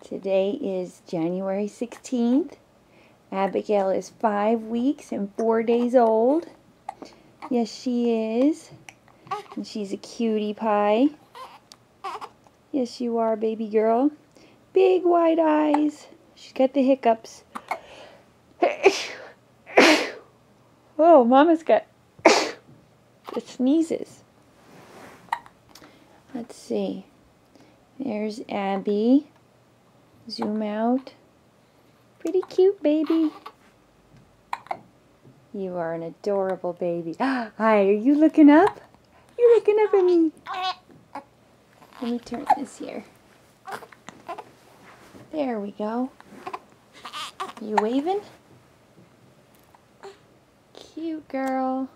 Today is January 16th. Abigail is 5 weeks and 4 days old. Yes, she is. And she's a cutie pie. Yes, you are, baby girl. Big wide eyes. She's got the hiccups. Oh, Mama's got the sneezes. Let's see. There's Abby. Zoom out. Pretty cute, baby. You are an adorable baby. Hi, are you looking up? You're looking up at me. Let me turn this here. There we go. You waving? Cute girl.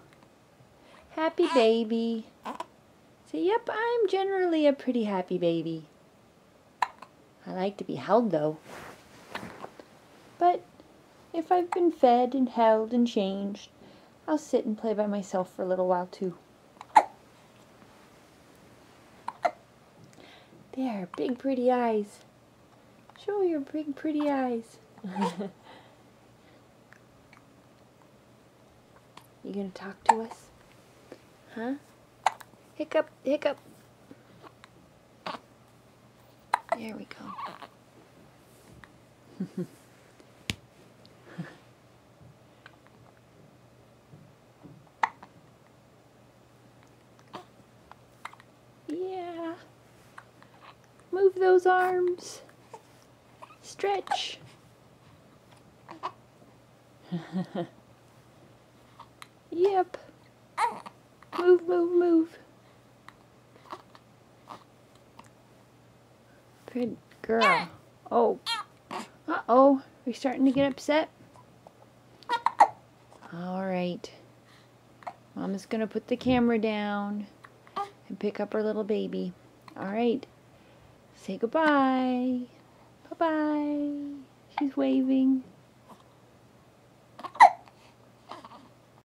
Happy baby. Say, yep, I'm generally a pretty happy baby. I like to be held, though. But if I've been fed and held and changed, I'll sit and play by myself for a little while, too. There, big pretty eyes. Show your big pretty eyes. You gonna talk to us? Huh? Hiccup, hiccup. There we go. Yeah. Move those arms. Stretch. Yep. Move, move, move. Good girl. Oh. Uh-oh. We're starting to get upset. All right. Mama's going to put the camera down and pick up her little baby. All right. Say goodbye. Bye-bye. She's waving.